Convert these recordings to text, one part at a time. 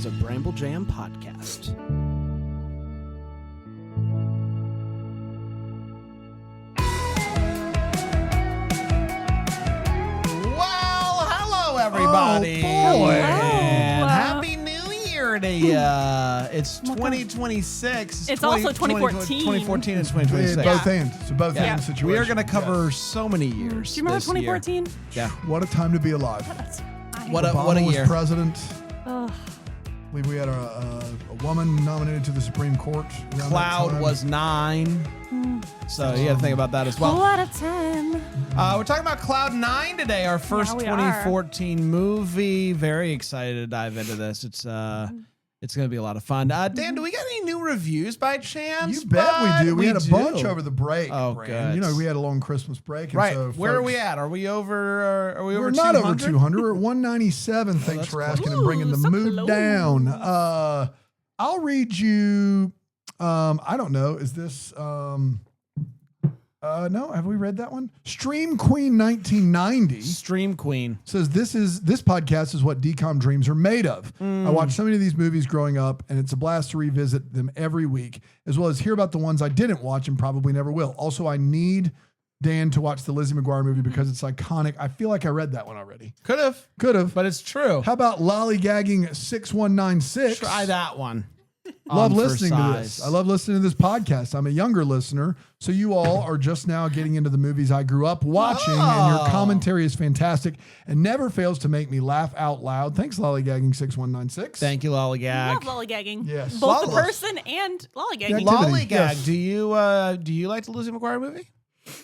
is a Bramble Jam podcast. Well, hello everybody. Oh, boy. And happy New Year to you. It's 2026. It's also 2014. 2014 and 2026. Both ends. It's a both Yeah. ends situation. We are going to cover so many years. Do you remember this year. 2014? Yeah. What a time to be alive. What a Obama year. was president. Ugh. I believe we had a woman nominated to the Supreme Court. around that Cloud time. was 9. So you got to think about that as well. What a time. We're talking about Cloud 9 today, our first we 2014 movie. Very excited to dive into this. It's going to be a lot of fun. Dan, do we got any new reviews by chance? You bet we do. We had a bunch do. over the break. Oh, Brand. good. You know, we had a long Christmas break. And Right. So Where are we folks- at? Are we over? Are we over We're 200? not over 200. We're at 197. Thanks that's for close. asking and bringing the Ooh, so mood close. down. I'll read you. I don't know. Is this? No. Have we read that one? Stream Queen 1990 Stream Queen. says this podcast is what DCOM dreams are made of. I watched so many of these movies growing up, and it's a blast to revisit them every week, as well as hear about the ones I didn't watch and probably never will. Also, I need Dan to watch the Lizzie McGuire movie because it's iconic. I feel like I read that one already. Could have, But it's true. how about lollygagging 6196? Try that one. Love On for listening to this. size. I love listening to this podcast. I'm a younger listener, so you all are just now getting into the movies I grew up watching, and your Oh. commentary is fantastic and never fails to make me laugh out loud. Thanks, lollygagging 6196. Thank you, I Lollygag. love lollygagging. Yes. Both the Flawless. person and lollygagging. Yeah, activity, Lollygag. yes. Do you like the Lizzie McGuire movie?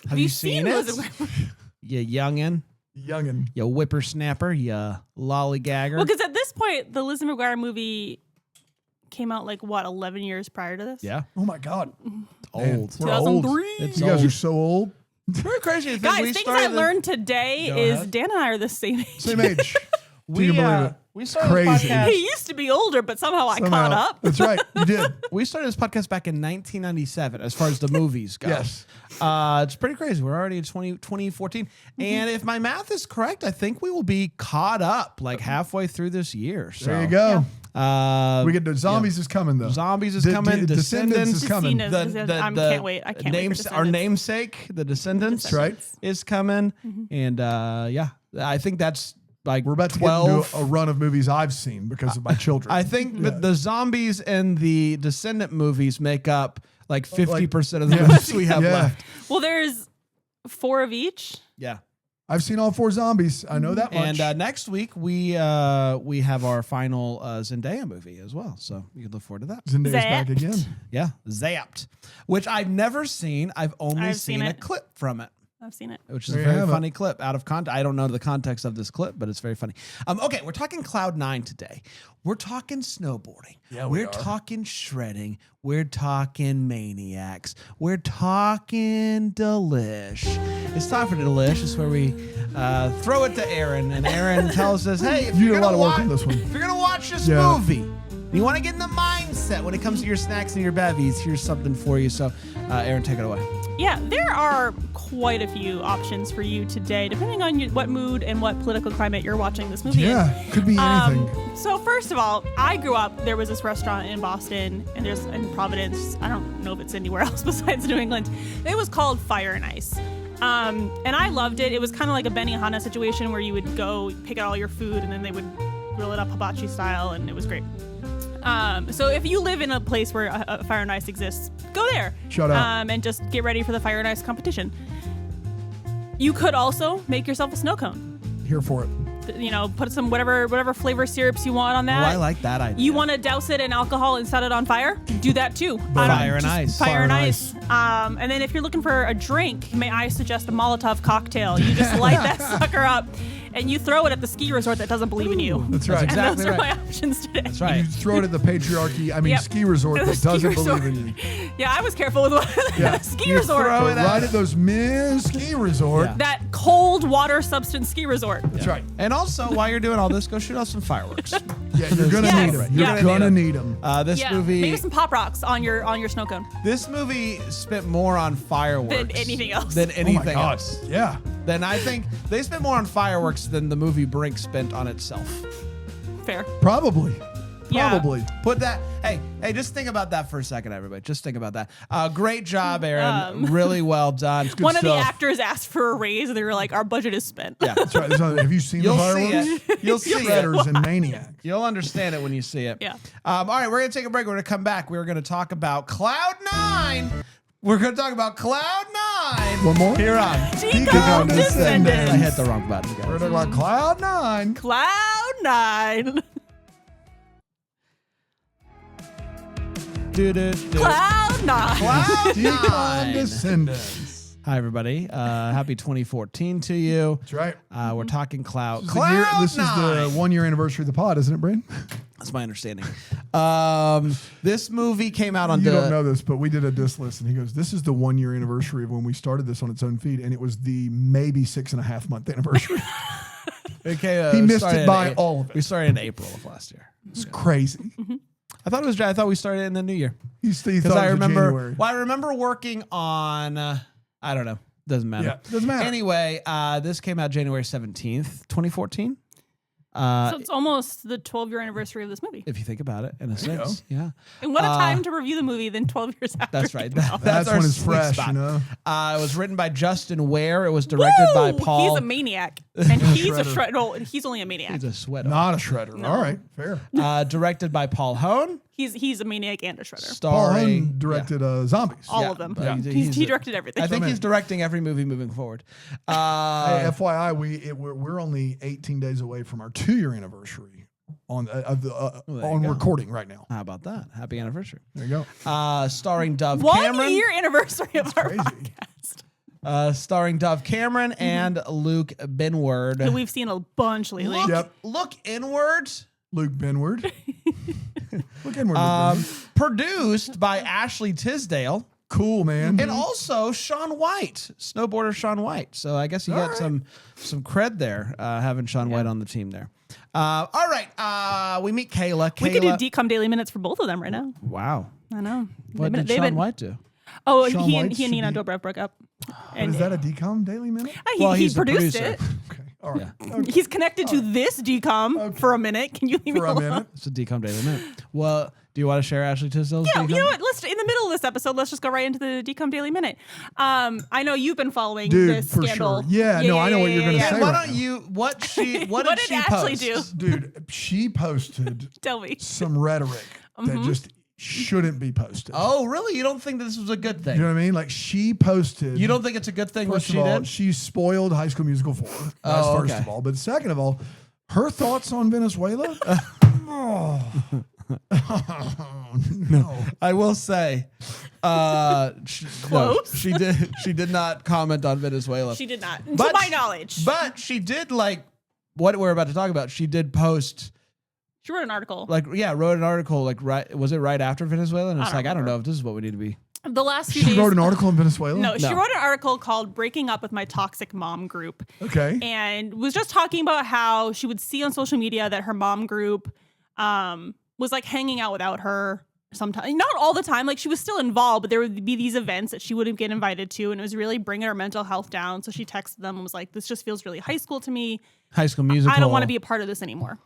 Have you you seen it? Lizzie McGuire? You youngin', Youngin. you whippersnapper, you lollygagger. Well, because at this point, the Lizzie McGuire movie came out 11 years prior to this? Yeah, Oh my God. old. We're old. 2003. It's You guys old. are so old. It's very crazy to think Guys, we things started I learned today Go is ahead. Dan and I are the same age. Same age. We, you believe it? we started Crazy. this podcast. He used to be older, but somehow I Somehow. caught up. That's right. You did. We started this podcast back in 1997 as far as the movies go. Yes. It's pretty crazy. We're already in 2014. And if my math is correct, I think we will be caught up halfway through this year. So, There you go. We get the zombies is coming though. Zombies is The- coming. the Descendants is coming. I can't wait. I can't wait for Our Descendants. namesake, the Descendants, That's right. is coming. And I think that's We're about to 12. get into a run of movies I've seen because of my children. I think that the zombies and the Descendant movies make up 50% of the movies we have left. Well, there's 4 of each. Yeah. I've seen all 4 zombies. I know that much. And next week we have our final Zendaya movie as well, so you can look forward to that. Zendaya's back Zapped. again. Yeah, Zapped, which I've never seen. I've only I've seen seen a it. clip from it, I've seen it. which is There a you very have it. funny clip out of context. I don't know the context of this clip, but it's very funny. Okay, we're talking Cloud 9 today. We're talking snowboarding. Yeah, we we're are. talking shredding. We're talking maniacs. We're talking Delish. It's time for Delish. It's where we throw it to Aaron, and Aaron tells us, "Hey, if You you're did a lot gonna of work watch, on this one. if you're gonna watch this Yeah. movie." You want to get in the mindset when it comes to your snacks and your bevies. Here's something for you. So, Aaron, take it away. Yeah, there are quite a few options for you today, depending on what mood and what political climate you're watching this movie in. Yeah, could be anything. So first of all, I grew up, there was this restaurant in Boston and there's in Providence. I don't know if it's anywhere else besides New England. It was called Fire and Ice. And I loved it. It was kind of like a Benihana situation where you would go pick out all your food and then they would grill it up hibachi style, and it was great. So if you live in a place where a Fire and Ice exists, go there. Shout out. And just get ready for the Fire and Ice competition. You could also make yourself a snow cone. Here for it. Put some whatever flavor syrups you want on that. Oh, I like that idea. You want to douse it in alcohol and set it on fire? Do that too. Fire and ice. Fire and ice. And then if you're looking for a drink, may I suggest a Molotov cocktail? You just light that sucker up and you throw it at the ski resort that doesn't believe in you. That's right. And exactly those are right. my options today. That's right. You throw it at the patriarchy, Yep. ski resort The that ski doesn't resort. believe in you. Yeah, I was careful with what Yeah. ski You resort. throw it Right at those ski resort. Yeah. That cold water substance ski resort. That's right. And also, while you're doing all this, go shoot off some fireworks. Yeah, you're gonna Yes. need them. Yeah. You're gonna need them. This Yeah, movie, maybe some pop rocks on your snow cone this movie spent more on fireworks than anything else. Than Oh my anything God. else. Yeah. Then I think they spent more on fireworks than the movie Brink spent on itself. Fair. Probably. Probably. Put that. Hey, just think about that for a second, everybody. Just think about that. Great job, Aaron. Really well done. One of the actors asked for a raise, and they were like, "Our budget is spent." Yeah, That's right. Have you seen You'll the see fireworks? it. You'll see it. Shredders and Maniacs. You'll understand it when you see it. Yeah. All right, we're gonna take a break. We're gonna come back. We're gonna talk about Cloud 9. We're gonna talk about Cloud 9. One more? Here on DCOM Descendants. I hit the wrong button, guys. We're talking about Cloud 9. Cloud 9. Cloud 9. Cloud DCOM 9. Descendants. Hi, everybody. Happy 2014 to you. That's right. We're talking Cloud. This is the 1 year anniversary of the pod, isn't it, Brink? That's my understanding. This movie came out on You don't know this, but we did a diss list, and he goes, "This is the 1 year anniversary of when we started this on its own feed, and it was the maybe 6.5 month anniversary." He missed it by all of it. We started in April of last year. It's crazy. I thought we started in the new year. He thought it was I remember. January. Well, I remember working on. I don't know. Doesn't matter. Yeah, doesn't matter. Anyway, this came out January 17th, 2014. So it's almost the 12-year anniversary of this movie. If you think about it, in a sense, yeah. And what a time to review the movie than 12 years after. That's right. it came out. That's our when it's sweet fresh, spot. you know. It was written by Justin Ware. It was directed by Woo! Paul. He's a maniac. And he's a Shredder. shredder. No, he's only a maniac. He's a sweater. Not a shredder. All right, fair. Directed by Paul Hone. He's a maniac and a shredder. Paul Starring. Hone directed Zombies. All of them. but He directed everything. I think he's directing every movie moving forward. Hey, FYI, we're only 18 days away from our 2 year anniversary on recording right now. How about that? Happy anniversary. There you go. Starring Dove 1 Cameron. year anniversary of our crazy. podcast. Starring Dove Cameron and Luke Benward. Who we've seen a bunch lately. Look, Yep. look inward. Luke Benward. Look inward. Luke Benward. Produced by Ashley Tisdale. Cool, man. And also Shaun White, snowboarder Shaun White. So I guess you got some cred there, having Shaun White on the team there. All right, we meet Kayla. We could do DCOM Daily Minutes for both of them right now. Wow. I know. What did Shaun White do? Oh, Shaun he White and should Nina be- Dobrev broke up. Is that a DCOM Daily Minute? Well, he he's the produced producer. it. Okay. All right. He's connected to this DCOM for a minute. Can you leave me For a alone? minute. It's a DCOM Daily Minute. Well, do you want to share Ashley Tisdale's Yeah, DCOM? you know what? Let's in the middle of this episode. Let's just go right into the DCOM Daily Minute. I know you've been following Dude, this for scandal. sure. Yeah, no, I know what you're gonna say. Why right don't now. you? What did What she did Ashley post? do? Dude, she posted Tell me. some rhetoric that just shouldn't be posted. Oh, really? You don't think that this was a good thing? You know what I mean? Like she posted. You don't think it's a good thing what First she of all, did? she spoiled High School Musical 4. That's Oh, first okay. of all. But second of all, her thoughts on Venezuela? Oh. No. I will say, Close. she did. She did not comment on Venezuela. She did not, But to my she- knowledge. But she did like what we're about to talk about. She did post She wrote an article. wrote an article right. Was it right after Venezuela? And it's I don't I don't remember. know if this is what we need to be. The last few She days. wrote an article in Venezuela? No, she No. wrote an article called "Breaking Up with My Toxic Mom Group," Okay. and was just talking about how she would see on social media that her mom group was like hanging out without her sometimes, not all the time. Like she was still involved, but there would be these events that she wouldn't get invited to, and it was really bringing her mental health down. So she texted them and was like, "This just feels really high school to me. High School Musical. I don't want to be a part of this anymore."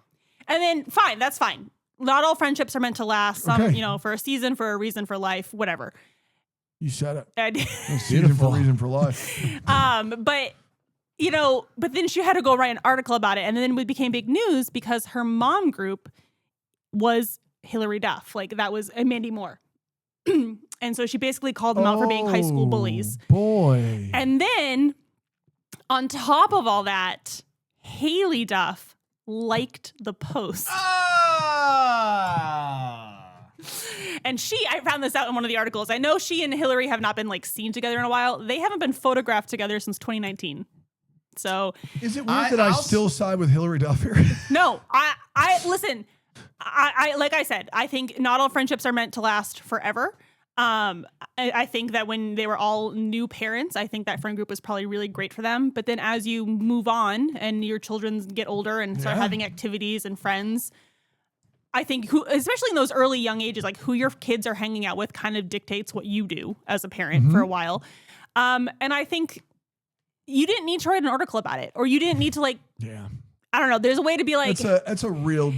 And then, fine, that's fine. Not all friendships are meant to last. Some, Okay. for a season, for a reason, for life, whatever. You said it. And Season for reason for life. but then she had to go write an article about it, and then it became big news because her mom group was Hillary Duff. Like that was Mandy Moore. And so she basically called them out for being high school bullies. Boy. And then on top of all that, Haley Duff liked the post. And I found this out in one of the articles. I know she and Hillary have not been like seen together in a while. They haven't been photographed together since 2019. So Is it weird that I still side with Hillary Duff here? no, I listen, I like I said, I think not all friendships are meant to last forever. I think that when they were all new parents, I think that friend group was probably really great for them. But then as you move on and your children get older and start having activities and friends, I think especially in those early young ages, like who your kids are hanging out with kind of dictates what you do as a parent for a while. And I think you didn't need to write an article about it, or you didn't need to I don't know. There's a way to be like, It's a real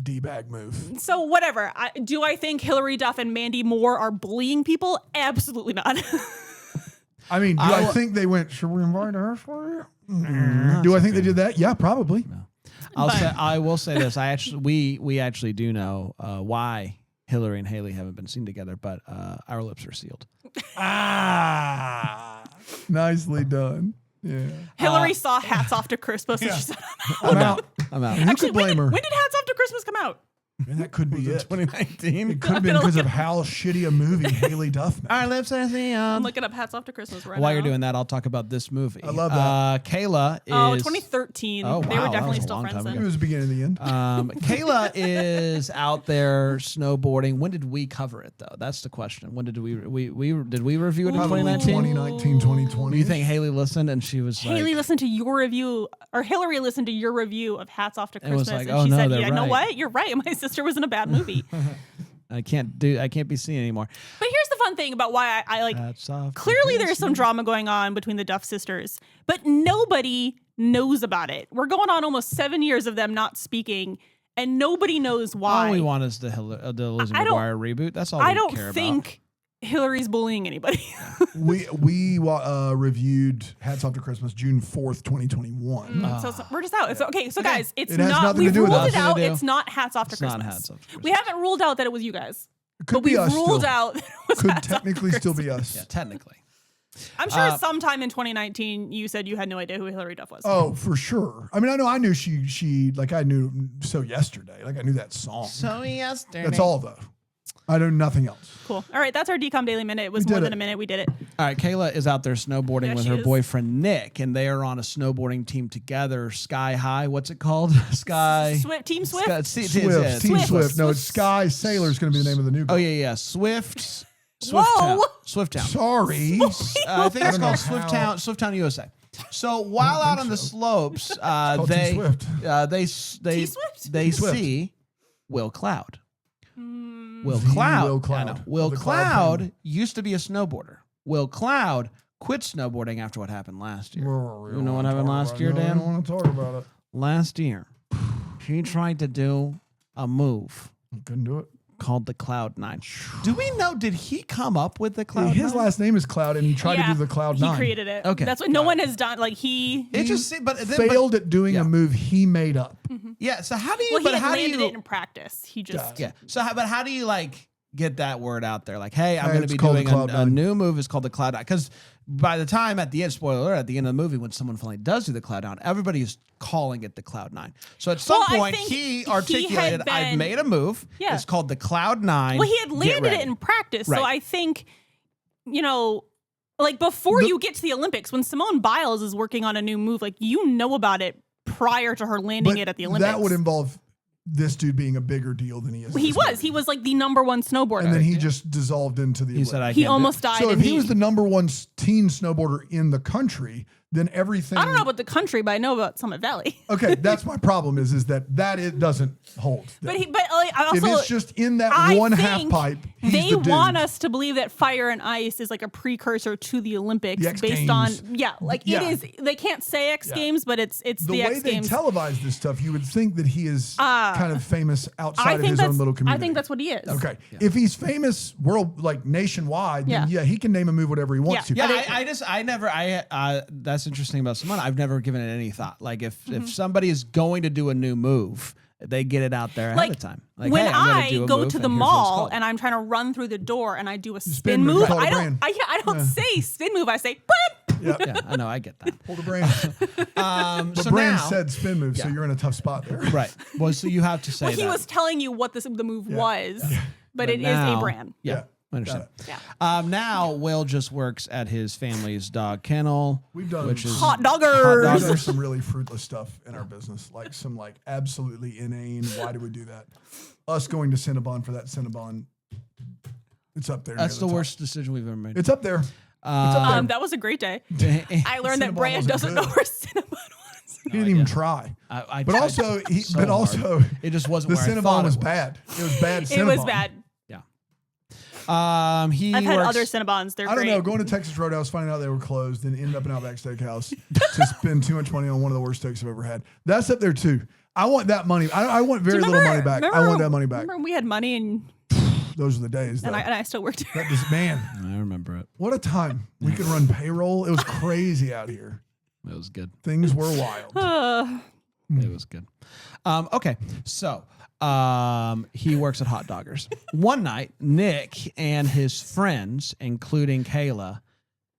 D-bag move. So whatever. Do I think Hillary Duff and Mandy Moore are bullying people? Absolutely not. I mean, do I think they went, should we invite her for you? Do I think they did that? Yeah, probably. No. I will say this. We actually do know why Hillary and Haley haven't been seen together, but our lips are sealed. Nicely done. Yeah. Hillary saw Hats Off to Christmas and she said, I'm out. I'm out. And who actually, could blame her? when did Hats Off to Christmas come out? And that could be it. 2019. It could have been because of how shitty a movie Haley Duff made. Our lips are sealed. I'm looking up Hats Off to Christmas right now. While you're doing that, I'll talk about this movie. I love that. Kayla is... Oh, 2013. Oh, They wow, were that definitely was a still long friends time It then. was the beginning and the end. Kayla is out there snowboarding. When did we cover it, though? That's the question. When did we review it in Probably 2019? 2019, 2020. Do you think Haley listened and she was Haley like... listened to your review, or Hillary listened to your review of Hats Off to And was Christmas, like, and "Oh, she no, said, they're "Yeah, you know right." what? You're right. My sister was in a bad movie." I can't be seen anymore. But here's the fun thing about why I like. That's off. Clearly, there's some drama going on between the Duff sisters, but nobody knows about it. We're going on almost 7 years of them not speaking, and nobody knows why. All we want is the Lizzie McGuire reboot. That's all we I don't care think Hillary's bullying anybody. We reviewed Hats Off to Christmas June 4th, 2021. So we're just out. It's okay. So guys, it's It has not. nothing to We've do with ruled us. it out. Nothing to do. It's not Hats Off to It's Christmas. not Hats Off to Christmas. We haven't ruled out that it was you guys, It could but be we've us ruled still. out that it was Could Hats Off to technically still be Christmas. us. Yeah, technically. I'm sure sometime in 2019 you said you had no idea who Hillary Duff was. Oh, for sure. I mean, I knew she like I knew So Yesterday. Like I knew that song. Yesterday. That's all though. I know nothing else. Cool. All right, that's our DCOM Daily Minute. It was We did more than it. a minute. We did it. All right, Kayla is out there snowboarding Yeah, with she her is. boyfriend Nick, and they are on a snowboarding team together. Sky High, what's it called? Sky Team Swift. Sky, Swift, Team Swift. No, it's Sky Sailor is going to be the name of the new. Oh yeah. Swift. Whoa. Swift Town. Sorry. I think it's don't know called Swift how. Town, USA. So while out on the slopes, called they Team Swift. T-Swift? they Swift. see Will Cloud. Will The Cloud. Will Cloud. I know. Will The Cloud Cloud Penguin. used to be a snowboarder. Will Cloud quit snowboarding after what happened last year. You know what happened last year, I Dan? don't want to talk about it. Last year, he tried to do a move Couldn't do it. called the Cloud 9. Do we know, did he come up with the Cloud 9? His last name is Cloud, and he tried to do the Cloud 9. He created it. Okay. That's what no one has done. Like he. It just but then, Failed at doing yeah. a move he made up. Yeah, so how do you Well, he but had how do landed you it in practice. He just. Yeah. So how do you like get that word out there? Like, hey, I'm Hey, going to it's be called the doing Cloud a 9. new move. It's called the Cloud 9. Because by the time at the end, spoiler alert, at the end of the movie, when someone finally does do the Cloud 9, everybody is calling it the Cloud 9. So at some Well, I point, think he he articulated, had I've been- made a move. Yeah. It's called the Cloud 9. Well, he had Get landed ready. it in practice. Right. So I think, like before you get to the Olympics, when Simone Biles is working on a new move, like you know about it prior to her landing it at the Olympics. That would involve this dude being a bigger deal than he is. He was. He was like the #1 snowboarder. And then he just dissolved into the He said, Olympics. I He can't do almost it. died. So if and he was the #1 teen snowboarder in the country, then everything. I don't know about the country, but I know about Summit Valley. Okay, that's my problem. Is that it doesn't hold. But I if also it's just in that I one half think pipe, he's they the dude. want us to believe that fire and ice is like a precursor to the Olympics The X based on Games. it Yeah. is. They can't say X Yeah. Games, but it's The the way X they Games. televise this stuff, you would think that he is kind of famous outside of his own little community. I think that's what he is. Okay, if he's famous nationwide, then Yeah. he can name a move whatever he wants to. Yeah, that's interesting about Simone. I've never given it any thought. Like if somebody is going to do a new move, they get it out there ahead of time. Like, when hey, I'm gonna I do a go move, to the and here's what it's mall called. and I'm trying to run through the door and I do a spin Spin move, move, call it I a don't. brand. I don't say spin move. I say. Boop. Yeah, I know, I get that. Hold a brain. But The brand said spin move, so you're in a tough spot there. right. Well, so you have to say Well, he that. was telling you what the move was, but it is now- a brand. Yeah, I understand. Yeah. Now Will just works at his family's dog kennel, We've done which is Hot doggers. There's some really fruitless stuff in our business, like some absolutely inane. Why do we do that? Us going to Cinnabon for that Cinnabon. It's up there. that's near the top. worst decision we've ever made. It's up there. It's up there. That was a great day. I learned that Cinnabon Brand wasn't doesn't know good. where Cinnabon was. He didn't even try. I But tried also, so hard. also, it just wasn't the where I Cinnabon thought was it was. bad. It was bad. It Cinnabon. was bad. Yeah. He I've had works, other Cinnabons. They're I don't great. know. Going to Texas Roadhouse, finding out they were closed, and ended up in Outback Steakhouse to spend too much money on one of the worst steaks I've ever had. That's up there too. I want that money. I want very little money back. I want that money back. Remember we had money and Those are the days. Though. and I still worked here. That just man, I remember it. what a time. We could run payroll. It was crazy out here. It was good. Things were wild. It was good. Okay, so he works at Hot Doggers. One night, Nick and his friends, including Kayla,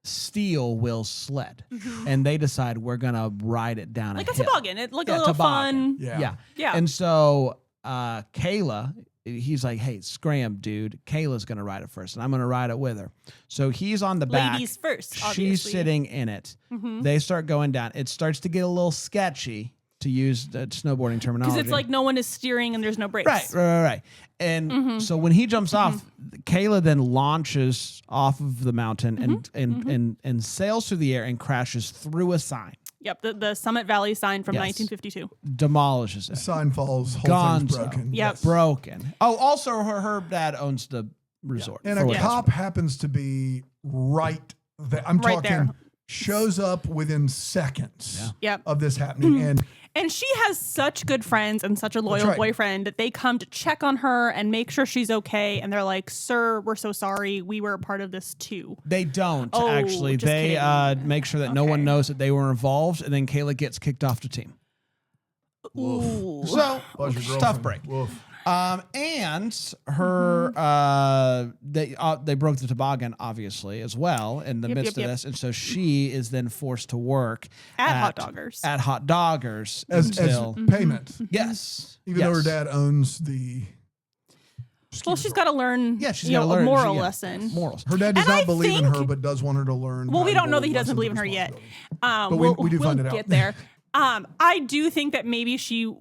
steal Will's sled, and they decide we're gonna ride it down Like a a hill. toboggan. It like a little fun. Yeah. Yeah. And so Kayla, he's like, hey, scram, dude. Kayla's going to ride it first, and I'm going to ride it with her. So he's on the back. Ladies first, She's obviously. sitting in it. They start going down. It starts to get a little sketchy, to use the snowboarding terminology. Because it's like no one is steering and there's no brakes. Right. And so when he jumps off, Kayla then launches off of the mountain and sails through the air and crashes through a sign. Yep, the Summit Valley sign from Yes. 1952. Demolishes it. Sign falls. Whole thing's Gonzo. broken. Yep. Broken. Oh, also her dad owns the resort. And for a what it's cop happens to be right there. I'm Right talking there. shows up within seconds Yep. of this happening. And she has such good friends and such a loyal right. boyfriend that they come to check on her and make sure she's okay. And they're like, sir, we're so sorry. We were a part of this too. They don't Oh, actually. just They kidding. make sure that no one knows that they were involved, and then Kayla gets kicked off the team. Ooh. So Buzz your tough girlfriend. break. Woof. And her they broke the toboggan obviously as well in the midst of yep. this, and so she is then forced to work At Hot Doggers. At Hot Doggers As until payment. yes, Even though her dad owns the. Well, she's got to learn, Yeah, she's you got know, to learn a moral yeah, lesson. morals. Her dad does And not I believe in think- her, but does want her to learn. Well, we don't know that he valuable doesn't believe in lessons her of yet. responsibility. But we do find it out. get there. I do think that maybe she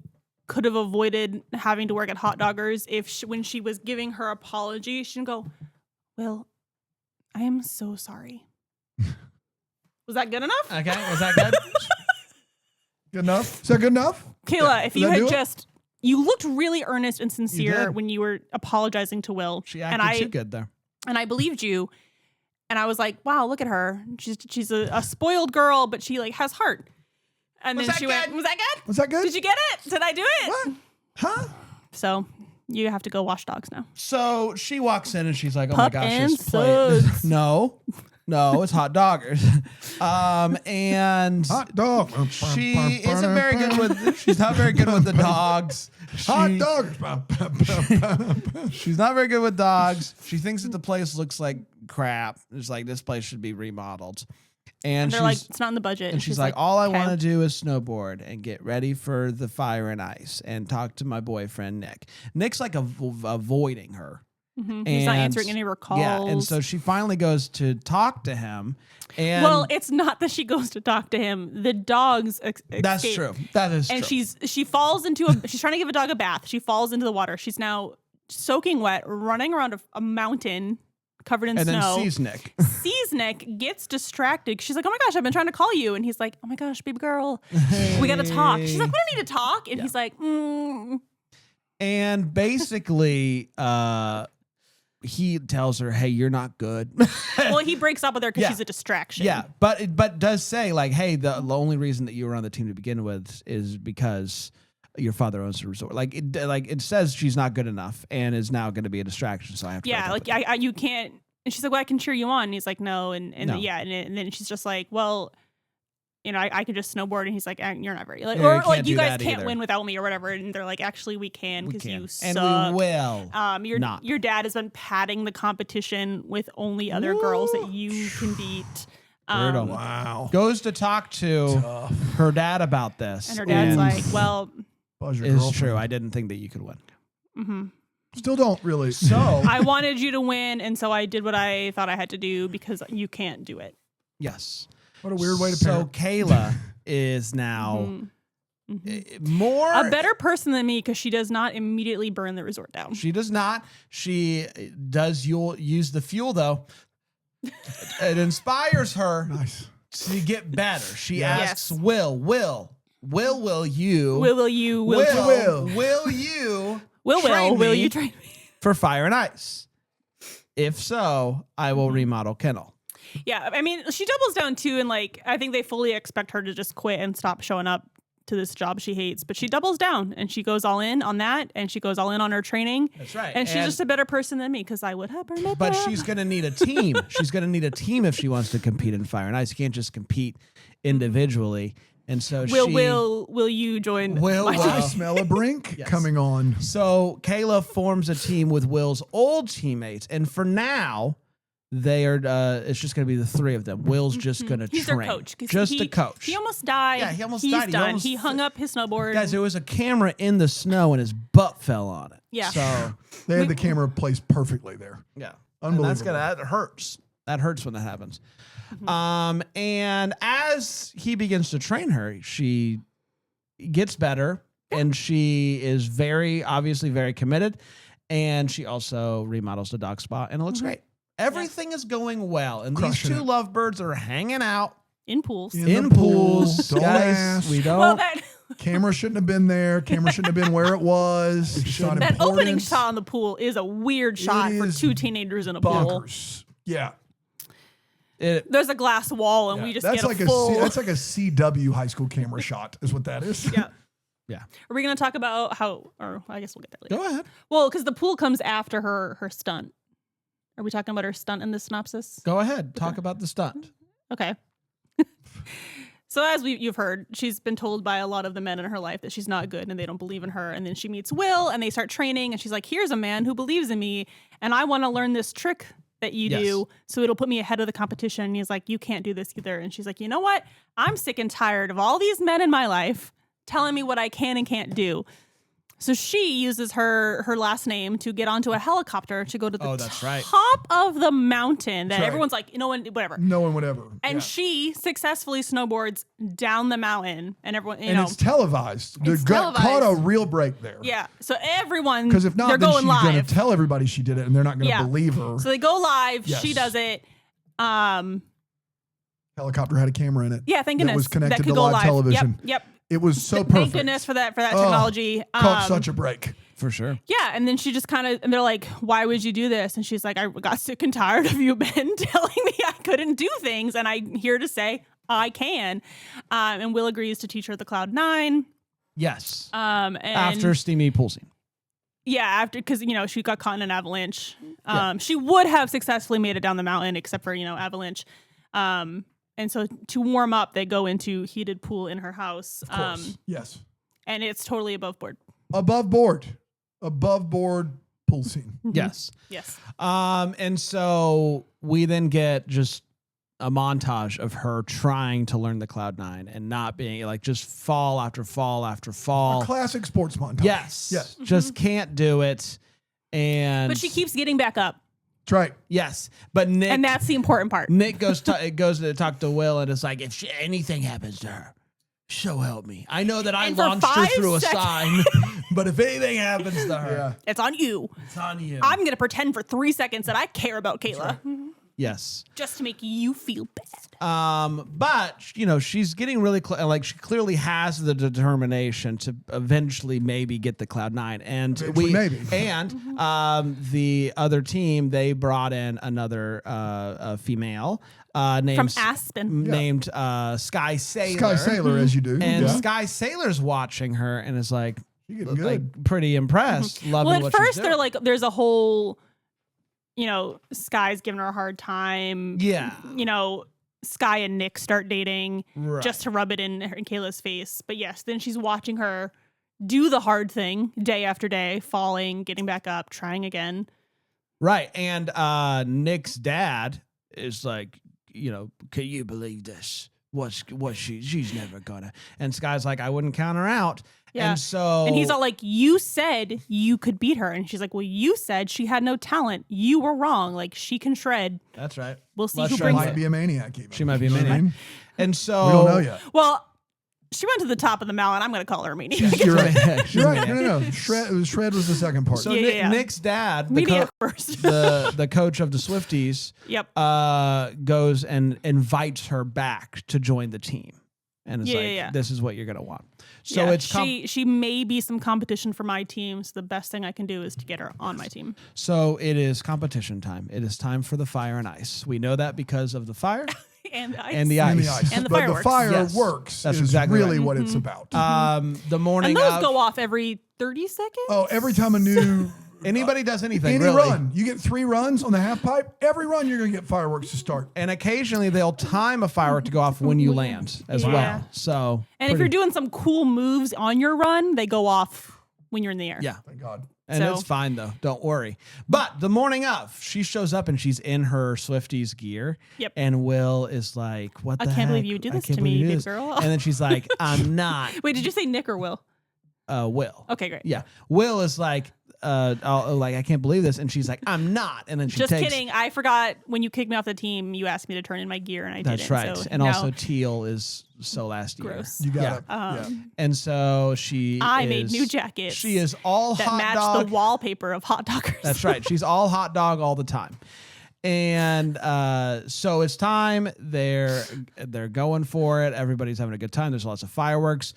could have avoided having to work at Hot Doggers if when she was giving her apology, she didn't go, well, I am so sorry. Was that good enough? Okay, was that good? Good enough? Is that good enough? Kayla, if Does you that do had it? just, you looked really earnest and sincere did. when you were apologizing to Will. She and acted too good there. And I believed you. And I was like, wow, look at her. She's a spoiled girl, but she like has heart. And Was then that she went, good? was that good? Was that good? Did you get it? Did I do it? What? Huh? So you have to go wash dogs now. So she walks in and she's like, "Oh my Pup gosh, and this place!" suds. No, it's Hot Doggers, and Hot dog. she isn't very good with. She's not very good with the dogs. Hot She- dog. She's not very good with dogs. She thinks that the place looks like crap. It's like this place should be remodeled, and They're like, it's not in the budget. And she's like, all I "Okay." want to do is snowboard and get ready for the fire and ice and talk to my boyfriend, Nick. Nick's like avoiding her. He's not And- answering any of her calls. Yeah, and so she finally goes to talk to him. And well, it's not that she goes to talk to him. The dogs that's escape. true. That is And true. she falls into she's trying to give a dog a bath. She falls into the water. She's now soaking wet, running around a mountain covered in and snow. then sees Nick. Sees Nick, gets distracted. She's like, oh my gosh, I've been trying to call you. And he's like, oh my gosh, baby girl, we got to talk. She's like, we don't need to talk. And he's like, And basically, he tells her, "Hey, you're not good." well, he breaks up with her because Yeah. she's a distraction. Yeah, but does say like, "Hey, the only reason that you were on the team to begin with is because your father owns the resort." Like it says she's not good enough and is now going to be a distraction. So I have to. Yeah, break up like with her. you can't. And she's like, well, I can cheer you on. And he's like, no. And No. yeah, and then she's just like, well, you know, I could just snowboard. And he's like, you're not very like, Yeah, or you can't like do you guys that can't either. win without me or whatever. And they're like, actually, we can We because can. you and suck. we will. Your dad has been padding the competition with only other girls that you can beat. Brutal. Wow. Goes to talk to Tough. her dad about this, And her dad's like, well, Buzz your "It's girlfriend. true. I didn't think that you could win." Still don't really. So I wanted you to win, and so I did what I thought I had to do because you can't do it. yes. What a weird way to So parent. Kayla is now more A better person than me because she does not immediately burn the resort down. She does not. She does. You'll use the fuel though. It inspires her Nice. to get better. She Yes. asks, "Will you? Will you? Will. Will you? Will train you me train me? for fire and ice?" If so, I will remodel kennel. Yeah, I mean, she doubles down too, and like I think they fully expect her to just quit and stop showing up to this job she hates. But she doubles down and she goes all in on that, and she goes all in on her training. That's right. And she's just a better person than me because I would have burned it. But down. she's going to need a team. She's going to need a team if she wants to compete in Fire and Ice. You can't just compete individually. And so will you join? I smell a Brink coming on. So Kayla forms a team with Will's old teammates, and for now, they are. It's just going to be the three of them. Will's just going to train. He's their coach. Just a coach. He almost died. Yeah, he almost He's died. Done. He hung up his snowboard. Guys, there was a camera in the snow, and his butt fell on it. Yeah. So They had the camera placed perfectly there. yeah, Unbelievable. And that hurts. That hurts when that happens. And as he begins to train her, she gets better, and she is obviously very committed, and she also remodels the dog spa, and it looks great. Everything is going well, and Crushing these two it. lovebirds are hanging out in pools. in the pools. Don't Guys, ask. we don't. Well, that Camera shouldn't have been there. Camera shouldn't have been where it was. It's not that opening important. shot on the pool is a weird shot for is two teenagers in a pool. Bonkers. Yeah. There's a glass wall, and we just That's get like a full. that's like a CW high school camera shot is what that is. Yeah. Yeah. Are we going to talk about how? Or I guess we'll get there later. Go ahead. Well, because the pool comes after her stunt. Are we talking about her stunt in the synopsis? Go ahead. Talk about the stunt. Okay. So as you've heard, she's been told by a lot of the men in her life that she's not good and they don't believe in her. And then she meets Will and they start training, and she's like, here's a man who believes in me, and I want to learn this trick that you do, so it'll put me ahead of the competition. And he's like, you can't do this either. And she's like, you know what? I'm sick and tired of all these men in my life telling me what I can and can't do. So she uses her last name to get onto a helicopter to go to the top of the mountain that everyone's like, you know what, whatever. No one would ever. And she successfully snowboards down the mountain, and everyone, you and know, it's televised. It's televised. Caught a real break there. Yeah. So everyone, Because if not, they're then going she's going live. to tell everybody she did it, and they're not going to believe her. So they go live. Yes. She does it. Helicopter had a camera in it. Yeah, thank goodness. That was connected could to go live television. Yep. It was so perfect. Thank goodness for that technology. Caught such a break. For sure. Yeah, and then she just kind of, and they're like, why would you do this? And she's like, I got sick and tired of you men telling me I couldn't do things, and I'm here to say I can. And Will agrees to teach her the Cloud 9. Yes. And After steamy pool scene. Yeah, because, you know, she got caught in an avalanche. She would have successfully made it down the mountain except for, you know, avalanche. And so to warm up, they go into heated pool in her house. Of course. Yes. And it's totally above board. Above board pool scene. Yes. Yes. And so we then get just a montage of her trying to learn the Cloud 9 and not being like just fall after fall after fall. A classic sports montage. Yes. Yes. Just can't do it. But she keeps getting back up. That's right. Yes. But Nick. And that's the important part. Nick goes to talk to Will, and it's like, if anything happens to her, so help me. I know that I And for launched her 5 through a seconds. sign, but if anything happens to her, It's on you. it's on you. I'm going to pretend for 3 seconds that I care about Kayla. Yes. Just to make you feel bad. But you know, she's getting really like she clearly has the determination to eventually maybe get the Cloud 9, and Maybe. and the other team, they brought in another female named From Aspen. named Sky Sailor. Sky Sailor, as you do. And yeah. Sky Sailor's watching her and is like, You're getting good. like pretty impressed. Loving Well, at what she's first, doing. they're like, there's a whole, you know, Sky's giving her a hard time. Yeah. You know, Sky and Nick start dating Right. just to rub it in Kayla's face. But yes, then she's watching her do the hard thing day after day, falling, getting back up, trying again. Right. And Nick's dad is like, you know, can you believe this? She's never gonna. And Sky's like, I wouldn't count her out. Yeah. And he's all like, you said you could beat her. And she's like, well, you said she had no talent. You were wrong. Like, she can shred. That's right. We'll see Let's who try brings Might it. be a maniac even. She might be a You know what I maniac. mean? And so We don't know yet. Well, she went to the top of the mountain. I'm going to call her a maniac. You're right. She's You're a right. maniac. No. Shred was the second part. So Yeah. Nick's dad, Maniac first. the coach of the Swifties, Yep. goes and invites her back to join the team. and it's this is what you're gonna want. So Yeah, it's she may be some competition for my team. So the best thing I can do is to get her on my team. So it is competition time. It is time for the fire and ice. We know that because of the fire and the ice. and the ice. And the but fireworks. the Yes. fireworks That's is exactly really right. what it's about. The morning And those of go off every 30 seconds. Oh, every time a new anybody does anything any really. run, you get 3 runs on the half pipe. Every run, you're going to get fireworks to start. And occasionally they'll time a firework to go off when you land as Yeah. well. So And if you're doing some cool moves on your run, they go off when you're in the air. yeah. Thank God. And So- it's fine though. Don't worry. But the morning of, she shows up and she's in her Swifties gear. Yep. And Will is like, "What the I heck? can't believe you do I this can't to believe me, you do big this." girl. And then she's like, "I'm not." Wait, did you say Nick or Will? Will. Okay, great. Yeah. Will is like, I can't believe this. And she's like, "I'm not." And then she Just takes. kidding. I forgot when you kicked me off the team, you asked me to turn in my gear and I didn't. That's right. So and now- also teal is so last year. Gross. You got Yeah. it. And so I made new jackets She is all that hot match dog. the wallpaper of hot doggers. That's right. She's all hot dog all the time. And so it's time. They're going for it. Everybody's having a good time. There's lots of fireworks.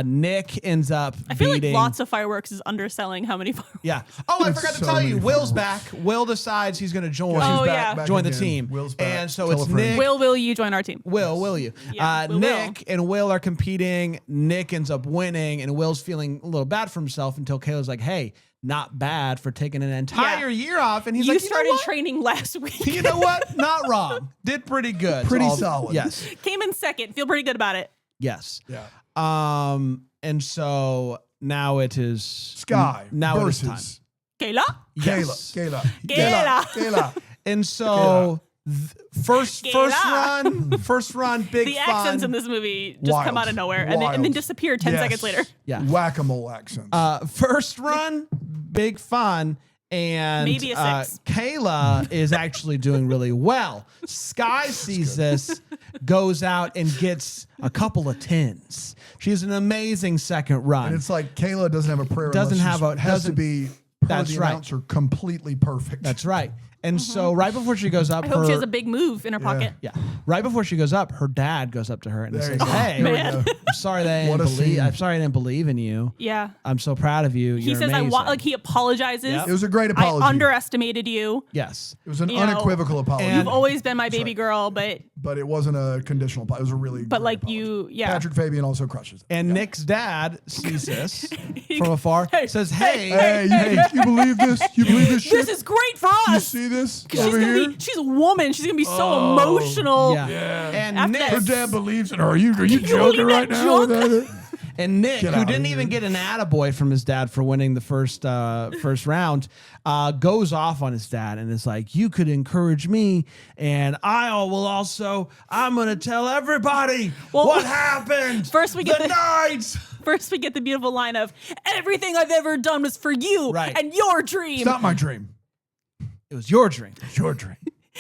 Nick ends up I feel beating. like lots of fireworks is underselling how many fireworks. Yeah. Oh, I It's forgot to so tell you. many Will's fireworks. back. Will decides he's going to join. Oh, She's yeah. back Join the again. team. Will's back. And so Tell it's a friend. Nick. Will you join our team? Will you? Yeah, Will. Nick and Will are competing. Nick ends up winning, and Will's feeling a little bad for himself until Kayla's like, "Hey, not bad for taking an entire year off." And he's You like, started "You know what? training last week. You know what? Not wrong. Did pretty good. Pretty solid. Yes. Came in second. Feel pretty good about it. Yes. Yeah. And so now it is Sky Now versus it is time. Kayla? Yes. Kayla. And so first Kayla. first run, big The fun. accents in this movie just come Wild. out of nowhere and then Wild. disappear 10 seconds later. Yeah. Whack-a-mole accents. First run, big fun. And Maybe a 6. Uh, Kayla is actually doing really well. Sky sees this, goes out and gets a couple of 10s. She has an amazing second run. and it's like Kayla doesn't have a prayer. Doesn't unless have she's- a- has doesn't- to be per That's the right. announcer completely perfect. That's right. And so right before she goes up, I hope she has a big move in her pocket. yeah, right before she goes up, her dad goes up to her and There says, you go. "Hey, There we man. go. I'm sorry that I What didn't a believe. scene. I'm sorry I didn't believe in you. Yeah. I'm so proud of you. He You're says, amazing." he apologizes. Yep. It was a great apology. I underestimated you. Yes. it was an you know, unequivocal apology. and- You've always been my baby girl, but but it wasn't a conditional apology. It was a really But great like apology. yeah. Patrick Fabian also crushes it. And Nick's dad sees this from afar, says, "Hey, Hey, you believe this? You believe this shit? This is great for You us. see this She's over gonna here? be, she's a woman. She's gonna be so emotional. yeah." And After Nick, that- Her dad believes in her. Are you believe joking that right now? junk? And Nick, Get who out of didn't here. even get an attaboy from his dad for winning the first round, goes off on his dad and is like, "You could encourage me, and I'm going to tell everybody what happened. First we get the the- night." First, we get the beautiful line of "Everything I've ever done was for you Right. and your dream." It's not my dream. It was your dream. It's your dream.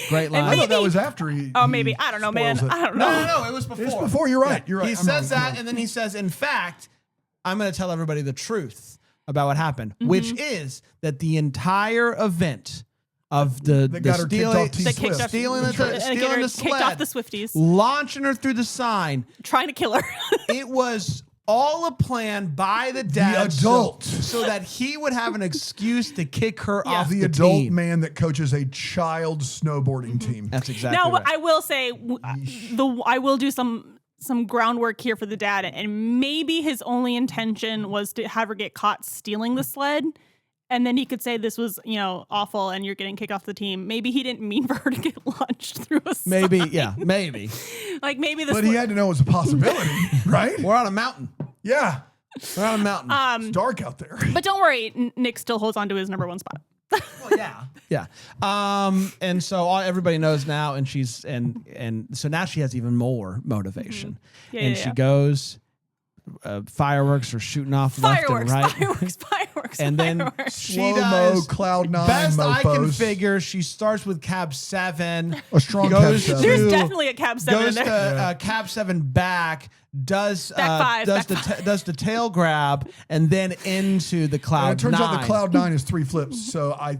Great line. I thought that was after he. Oh, he maybe. I don't know, man. spoils it. I don't know. No, it was before. It's before. You're right. You're right. He I'm says wrong. that, and then he says, "In fact, I'm going to tell everybody the truth about what happened, Mm-hmm. which is that the entire event of the got her kicked stealing, off T They kicked Swift. off, stealing and get stealing her the kicked sled, off the Swifties, launching her through the sign. trying to kill her. It was all a plan by the dad, adult. so that he would have an excuse to kick her Yeah. off The the adult team. man that coaches a child snowboarding team. That's exactly Now, right. I will say, I will do some groundwork here for the dad, and maybe his only intention was to have her get caught stealing the sled, and then he could say this was, awful, and you're getting kicked off the team. Maybe he didn't mean for her to get launched through a maybe, sign. yeah, maybe. Like maybe this. But he had to know it was a possibility, right? We're on a mountain. Yeah. We're on a mountain. It's dark out there. But don't worry, Nick still holds on to his number 1 spot. Yeah. And so everybody knows now, and she's and so now she has even more motivation. Mm-hmm. Yeah, and yeah, she yeah. goes, fireworks are shooting off left and Fireworks, right. fireworks, And then fireworks. she Slow-mo, does Cloud 9 best I can mofos. figure. She starts with cab 7. A strong goes cab to- seven. There's definitely a cab 7 in Goes there. to cab 7 back. Does Back 5, does back does the tail grab and then into the cloud. And it turns 9. out the Cloud 9 is 3 flips. So I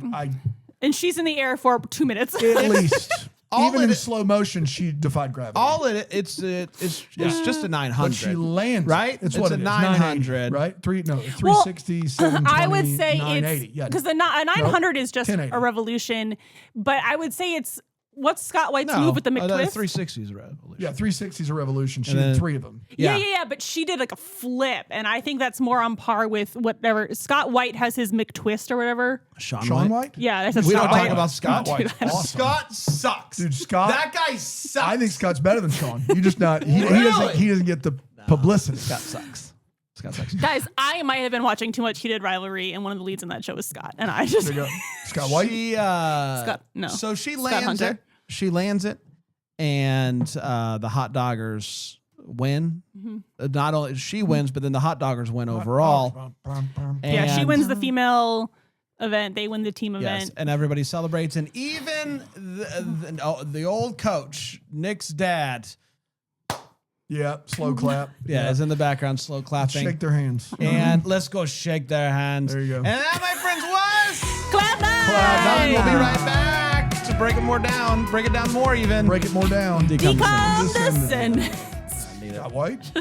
And she's in the air for 2 minutes. at least Even in slow motion, she defied gravity. It's just a 900. But she lands. Right? It's a 900. Right? 360, 720, I would say 980. it's because a 900 is just 1080. a revolution, but I would say it's what's Scott White's move with the McTwist? 360 is a revolution. Yeah, 360 is a revolution. She And did then- 3 of them. Yeah. But she did like a flip, and I think that's more on par with whatever Scott White has his McTwist or whatever. Sean White? Yeah, that's We Scott don't White. talk about Scott Dude, White. awesome. Scott sucks. Dude, Scott. That guy sucks. I think Scott's better than Sean. You just not. He doesn't get the publicity. Scott sucks. Scott sucks. Guys, I might have been watching too much Heated Rivalry, and one of the leads in that show was Scott, and I just There you go. Scott White. Scott. No, So she Scott lands Hunter. it. She lands it, and the hot doggers win. Not only she wins, but then the hot doggers win overall. Yeah, she And- wins the female event. They win the team Yes, event. and everybody celebrates, and even the old coach, Nick's dad, Yeah, slow clap. is in the background, slow clapping. Shake their hands. And let's go shake their hands. There you go. And that, my friends, was Cloud9! Cloud9. We'll be right back to break it more down. Break it down more even. Break it more down. DCOM Descend. descend. Scott White.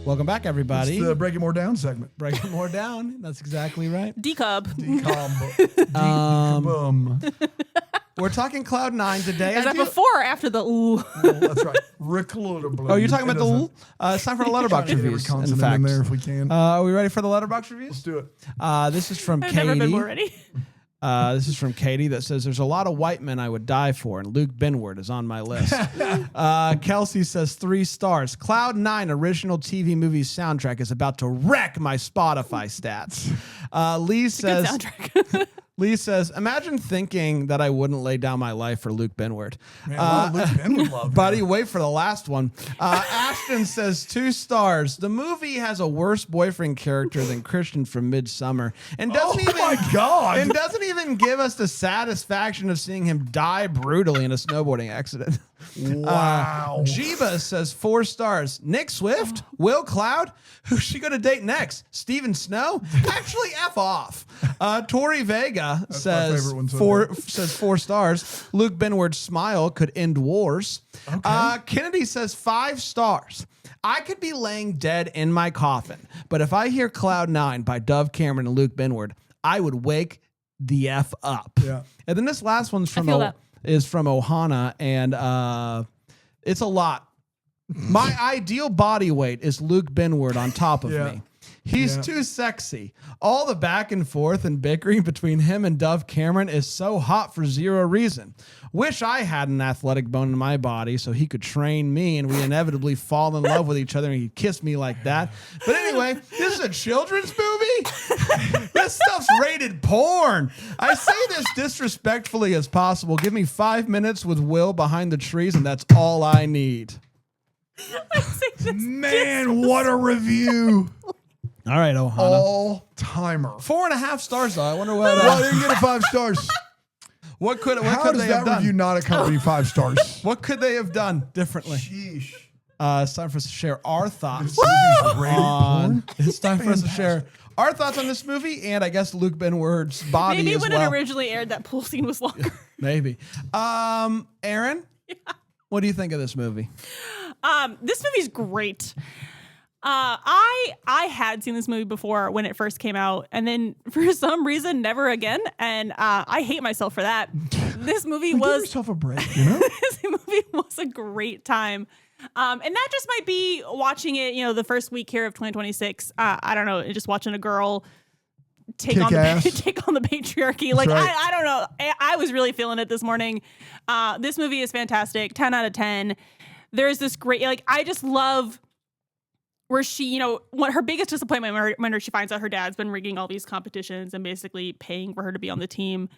Welcome back, everybody. It's the Break It More Down segment. Break it more down. That's exactly right. D-Cub. Boom. We're talking Cloud9 today. Is I that do- before or after the ooh? That's right. Rick Loderblum. Oh, you're talking about the. It's time for the letterbox Trying to get reviews. every In consonant fact, in there if we can. are we ready for the letterbox reviews? Let's do it. This is from I've Katie. never been more ready. This is from Katie that says, there's a lot of white men I would die for, and Luke Benward is on my list. Kelsey says 3 stars. Cloud9 original TV movie soundtrack is about to wreck my Spotify stats. Lee Good says, soundtrack. Lee says, imagine thinking that I wouldn't lay down my life for Luke Benward. Man, a lot of Luke Ben would love Buddy, that. wait for the last one. Ashton says 2 stars. The movie has a worse boyfriend character than Christian from Midsummer, and doesn't my God. and doesn't even give us the satisfaction of seeing him die brutally in a snowboarding accident. Wow. Jiba says 4 stars. Nick Swift, Will Cloud, who's she gonna date next? Steven Snow? Actually, F off. Tori Vega my says favorite one so 4 stars. Luke Benward's smile could end wars. Kennedy says 5 stars. I could be laying dead in my coffin, but if I hear Cloud9 by Dove Cameron and Luke Benward, I would wake the F up. Yeah. And then this last one's from feel that. is from Ohana, and it's a lot. My ideal body weight is Luke Benward on top of me. He's too sexy. All the back and forth and bickering between him and Dove Cameron is so hot for zero reason. Wish I had an athletic bone in my body so he could train me and we inevitably fall in love with each other and he'd kiss me like that. But anyway, this is a children's movie? This stuff's rated porn. I say this disrespectfully as possible. Give me 5 minutes with Will behind the trees and that's all I need. Man, what a review. All right, Ohana. All timer. 4.5 stars, though. I wonder what. Well, they didn't get a 5 stars. What could How they does have that review done? not accompany 5 stars? What could they have done differently? Sheesh. It's time for us to share our thoughts. This movie's rated on, porn? it's time for us to share our thoughts on this movie and I guess Luke Benward's body Maybe as when well. it originally aired, that pool scene was longer. Maybe. Aaron, what do you think of this movie? This movie's great. I had seen this movie before when it first came out, and then for some reason, never again. And I hate myself for that. This movie Give was yourself a break, you know? this movie was a great time. And that just might be watching it, the first week here of 2026. I don't know, just watching a girl take Kick on ass. take on the patriarchy. Like right. I don't know. I was really feeling it this morning. This movie is fantastic. 10 out of 10. There's this great, I just love where she, what her biggest disappointment when she finds out her dad's been rigging all these competitions and basically paying for her to be on the team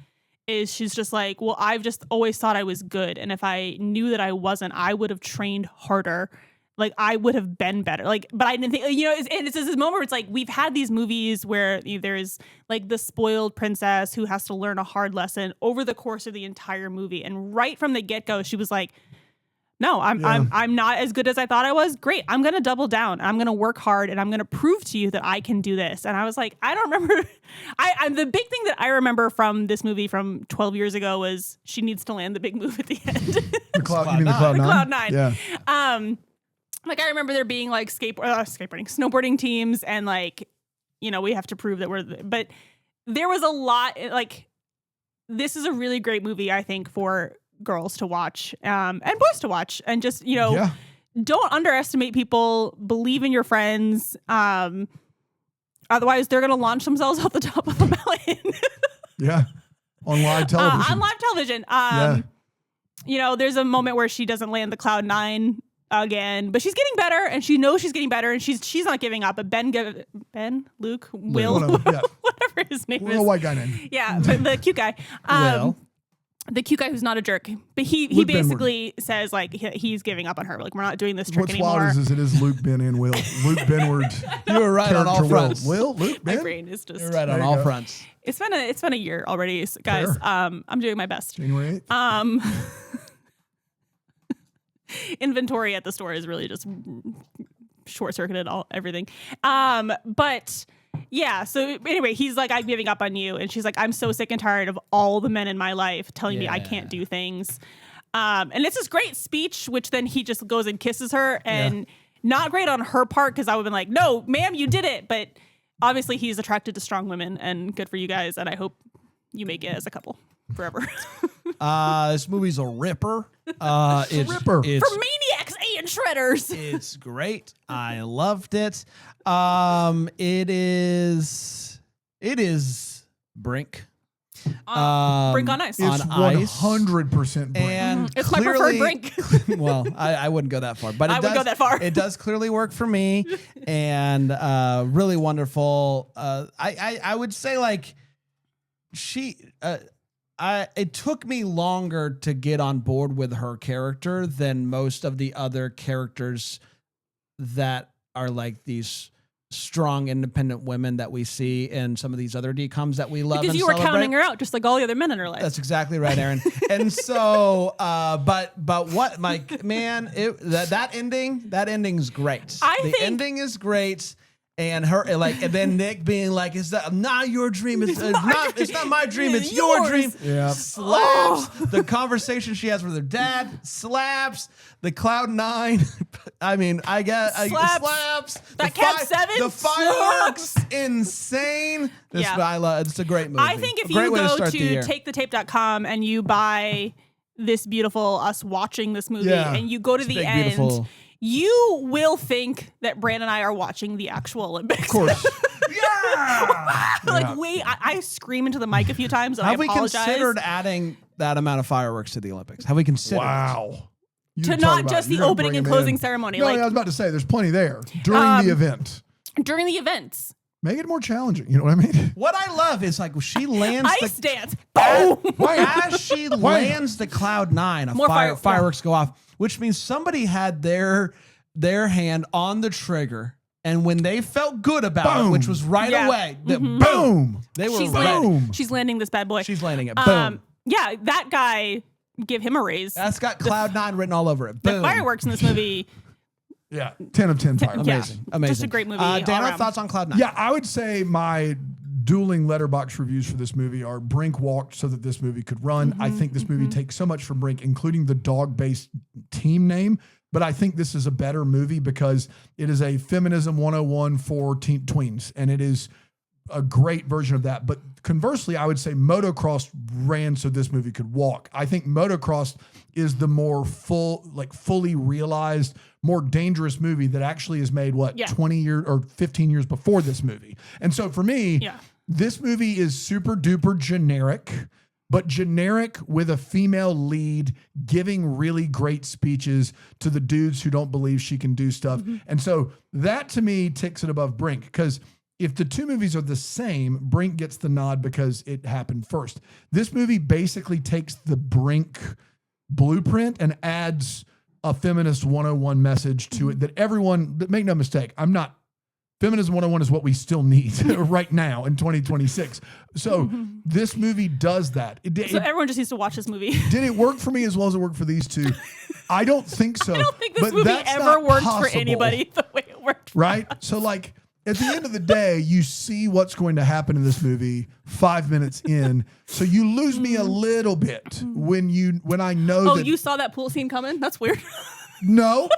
is she's just like, well, I've just always thought I was good. And if I knew that I wasn't, I would have trained harder. Like I would have been better. But I didn't think, it's this moment where it's like, we've had these movies where there's like the spoiled princess who has to learn a hard lesson over the course of the entire movie. And right from the get-go, she was like, no, I'm not as good as I thought I was. Great. I'm going to double down. I'm going to work hard and I'm going to prove to you that I can do this. And I was like, I don't remember. I'm the big thing that I remember from this movie from 12 years ago was she needs to land the big move at the end. You mean the Cloud9? The Cloud9. Yeah. Like I remember there being like snowboarding teams and like, you know, we have to prove that but there was a lot like, this is a really great movie, I think, for girls to watch and boys to watch, and just, you know, don't underestimate people. Believe in your friends. Otherwise, they're going to launch themselves off the top of a mountain. On live television. On live television. You know, there's a moment where she doesn't land the Cloud9 again, but she's getting better, and she knows she's getting better, and she's not giving up. But Luke, Will, whatever his name is, a white guy name. Yeah, but the cute guy. Will. The cute guy who's not a jerk, but he basically says like he's giving up on her. Like, we're not doing this trick anymore. What's wild is it is Luke, Ben, and Will. Luke Benward. You were right on all fronts. Will, Luke, Ben. My brain is just. You're right on all fronts. It's been a year already, guys. Fair. I'm doing my best. January 8th. Inventory at the store is really just short-circuited everything. But yeah, so anyway, he's like, I'm giving up on you, and she's like, I'm so sick and tired of all the men in my life telling me I can't do things. And it's this great speech, which then he just goes and kisses her, and not great on her part, because I would have been like, no, ma'am, you did it. But obviously he's attracted to strong women, and good for you guys, and I hope you make it as a couple forever. This movie's a ripper. It's ripper. For maniacs and shredders. It's great. I loved it. It is Brink. Brink on ice. It's 100% Brink. And it's my preferred Brink. Well, I wouldn't go that far, but I would go that far. It does clearly work for me, and really wonderful. I would say like it took me longer to get on board with her character than most of the other characters that are like these strong, independent women that we see in some of these other DCOMs that we love. Because and you were celebrate. counting her out just like all the other men in her life. That's exactly right, Aaron. And so, but what, like, man, that ending's great. The ending is great. And her, like, and then Nick being like, "It's not your dream. It's not my dream. It's your dream." Yeah. Slaps the conversation she has with her dad. Slaps the Cloud9. I mean, I guess slaps that Cat 7. The fireworks, insane. I love. It's a great movie. I think if you go to takethetape.com and you buy this beautiful us watching this movie, and you go to the end. Beautiful. You will think that Brand and I are watching the actual Olympics. Of course. I scream into the mic a few times. And Have I apologize. we considered adding that amount of fireworks to the Olympics? Have we considered? Wow. To not just the opening and closing ceremony. No, I was about to say, there's plenty there during the event. During the events. Make it more challenging. You know what I mean? What I love is like she lands ice dance. As she lands the Cloud9, fireworks go off, which means somebody had their hand on the trigger, and when they felt good about it, which was right away, boom, they were ready. She's landing this bad boy. She's landing it. Boom. Yeah, that guy, give him a raise. That's got Cloud9 written all over it. Boom. The fireworks in this movie. Yeah, 10 of 10 fireworks. Amazing. Just a great movie. Dana, thoughts on Cloud9? Yeah, I would say my dueling letterbox reviews for this movie are Brink walked so that this movie could run. I think this movie takes so much from Brink, including the dog-based team name. But I think this is a better movie because it is a feminism 101 for tweens, and it is a great version of that. But conversely, I would say Motocross ran so this movie could walk. I think Motocross is the more fully realized, more dangerous movie that actually is made 20 years or 15 years before this movie. And so for me, this movie is super duper generic, but generic with a female lead giving really great speeches to the dudes who don't believe she can do stuff. And so that to me ticks it above Brink, because if the two movies are the same, Brink gets the nod because it happened first. This movie basically takes the Brink blueprint and adds a feminist 101 message to it that everyone, make no mistake, I'm not Feminism 101 is what we still need right now in 2026. So this movie does that. So everyone just needs to watch this movie. Did it work for me as well as it worked for these two? I don't think so. I don't think this but movie that's ever not worked for possible, anybody the way it worked. right? So like at the end of the day, you see what's going to happen in this movie 5 minutes in. So you lose me a little bit when I know Oh, that. you saw that pool scene coming? That's weird. No.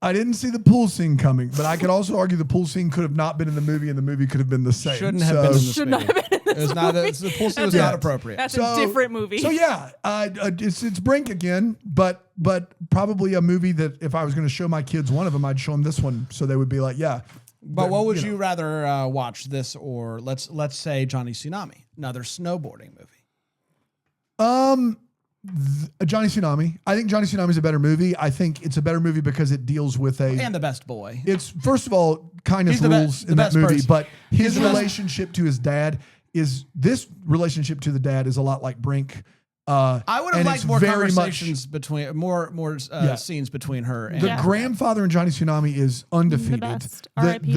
I didn't see the pool scene coming, but I could also argue the pool scene could have not been in the movie and the movie could have been the same. Shouldn't have been in this Should movie. not have been in this It was not. movie. The pool scene was That's not a- appropriate. That's a different movie. So yeah, it's Brink again, but probably a movie that if I was going to show my kids one of them, I'd show them this one, so they would be like, yeah. But what would you rather watch, this or let's say Johnny Tsunami, another snowboarding movie? Johnny Tsunami. I think Johnny Tsunami is a better movie. I think it's a better movie because it deals with And The Best Boy. It's first of all kindness He's the rules the in that best movie, person. but his the best. relationship to his dad is this relationship to the dad is a lot like Brink. I would have and liked it's more very conversations between more scenes between her and The grandfather in Johnny Tsunami is undefeated. best. R.I.P.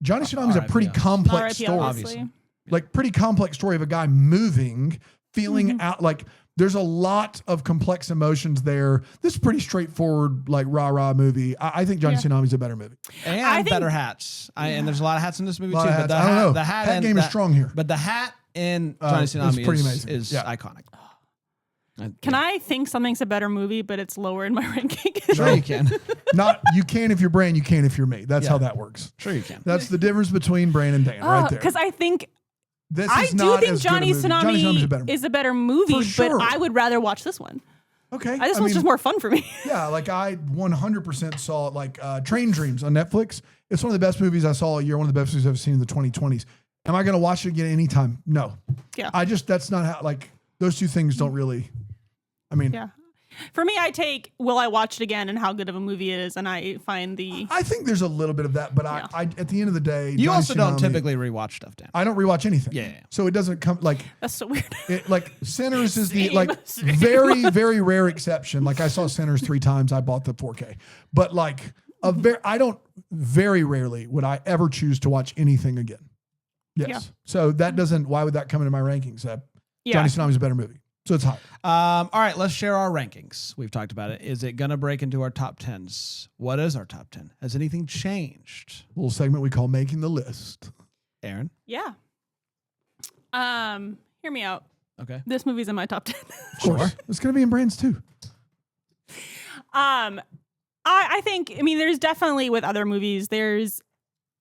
Johnny Tsunami is a R.I.P., pretty yeah. complex R.I.P. story. obviously. Like pretty complex story of a guy moving, feeling out like there's a lot of complex emotions there. This is pretty straightforward, like rah-rah movie. I think Johnny Tsunami is a better movie. and I think- better hats. And there's a lot of hats in this movie too. Lot of But hats. the I don't know. the hat Hat and game is that- strong here. But the hat in Johnny it's Tsunami pretty amazing. is Yeah. iconic. Can I think something's a better movie, but it's lower in my ranking? Sure you can. Not you can if you're Bran, you can if you're me. That's Yeah. how that works. Sure you can. That's the difference between Bran and Dan, right there. Because I think This I is do not think as good a Johnny movie. Johnny Tsunami is a better movie. is a better movie, For sure. but I would rather watch this one. Okay. This one's just more fun for me. Yeah, like I 100% saw like Train Dreams on Netflix. It's one of the best movies I saw all year. One of the best movies I've seen in the 2020s. Am I going to watch it again anytime? No. Yeah. That's not how, like, those two things don't really, I mean, Yeah. For me, I take will I watch it again and how good of a movie it is, and I find the I think there's a little bit of that, but I at the end of the day, You Johnny also don't Tsunami- typically rewatch stuff, Dan. I don't rewatch anything. Yeah. So it doesn't come like, that's so weird. like Sinners is the Same, like same. very, very rare exception. Like I saw Sinners 3 times. I bought the 4K, but like very rarely would I ever choose to watch anything again. Yes. Yeah. So that doesn't, why would that come into my rankings? Yeah. Johnny Tsunami is a better movie. So it's higher. All right, let's share our rankings. We've talked about it. Is it going to break into our top 10s? What is our top 10? Has anything changed? Little segment we call Making the List. Aaron? Yeah. Hear me out. Okay. This movie's in my top 10. Of course. It's going to be in Brands too. I think, I mean, there's definitely with other movies, there's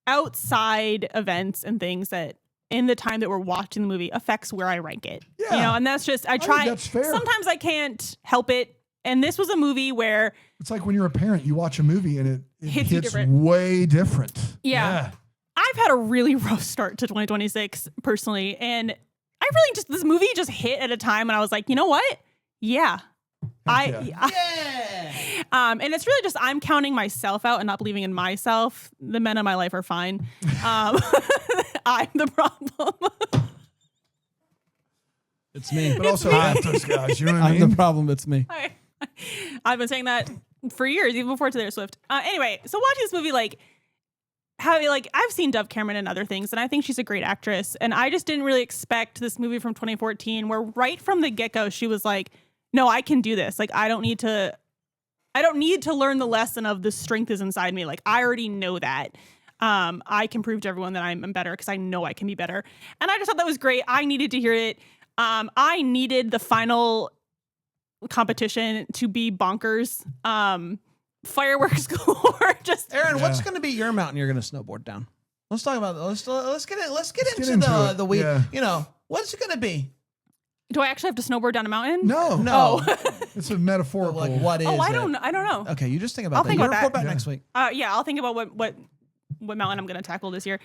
outside events and things that in the time that we're watching the movie affects where I rank it. Yeah. You know, and that's just, I think try. that's fair. Sometimes I can't help it. And this was a movie where, It's like when you're a parent, you watch a movie and it Hits you hits different. way different. Yeah. I've had a really rough start to 2026 personally. And I really just, this movie just hit at a time when I was like, you know what? Yeah. And it's really just, I'm counting myself out and not believing in myself. The men in my life are fine. I'm the problem. It's me. But also half those guys, you know what I I'm mean? the problem. It's me. I've been saying that for years, even before Taylor Swift. Anyway, so watching this movie, I've seen Dove Cameron in other things, and I think she's a great actress. And I just didn't really expect this movie from 2014, where right from the get-go, she was like, no, I can do this. Like, I don't need to learn the lesson of the strength is inside me. Like, I already know that. I can prove to everyone that I'm better because I know I can be better. And I just thought that was great. I needed to hear it. I needed the final competition to be bonkers. Fireworks galore. Just Aaron, what's going to be your mountain you're going to snowboard down? Let's talk about that. Let's get into into it. the week. Yeah. You know, what's it going to be? do I actually have to snowboard down a mountain? No. No. It's a metaphorical. Like, what is Oh, I it? don't know. Okay, you just think about I'll that. think You about report that. back Yeah. next week. Yeah, I'll think about what mountain I'm going to tackle this year.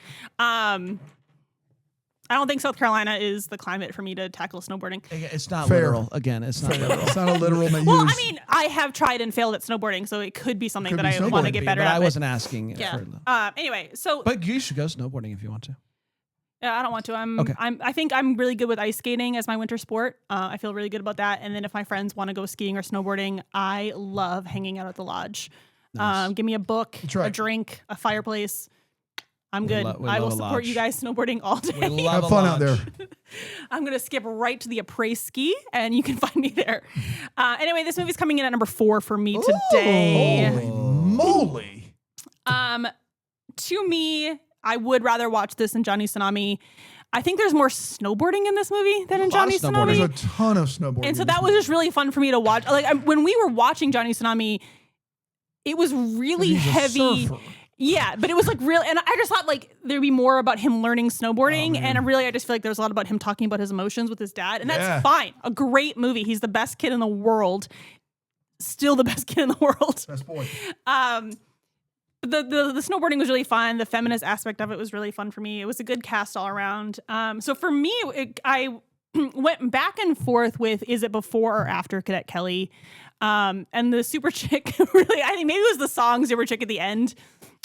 I don't think South Carolina is the climate for me to tackle snowboarding. It's not Fair. literal. Again, it's not literal. It's not a literal that Well, use. I mean, I have tried and failed at snowboarding, so it could be something Could that be I want to snowboarding, get better but at. I wasn't asking. Yeah. For, Anyway, so but you should go snowboarding if you want to. I don't want to. Okay. I think I'm really good with ice skating as my winter sport. I feel really good about that. And then if my friends want to go skiing or snowboarding, I love hanging out at the lodge. Nice. Give me a book, right. a drink, a fireplace. I'm good. We I will love a support you lodge. guys snowboarding all day. We love Have a fun out lodge. there. I'm going to skip right to the après ski, and you can find me there. Anyway, this movie's coming in at number 4 for me today. Holy moly. To me, I would rather watch this than Johnny Tsunami. I think there's more snowboarding in this movie than in A lot of Johnny snowboarding. There's Tsunami. a ton of snowboarding. And so in that this was movie. just really fun for me to watch. Like when we were watching Johnny Tsunami, it was really He's a heavy. surfer. Yeah, but it was like real, and I just thought like there'd be more about him learning snowboarding, and I just feel like there's a lot about him talking about his emotions with his dad, and that's Yeah. fine. A great movie. He's the best kid in the world. Still the best kid in the world. Best boy. The snowboarding was really fun. The feminist aspect of it was really fun for me. It was a good cast all around. So for me, I went back and forth with, is it before or after Cadet Kelly? And the Super Chick, really, I think maybe it was the song Super Chick at the end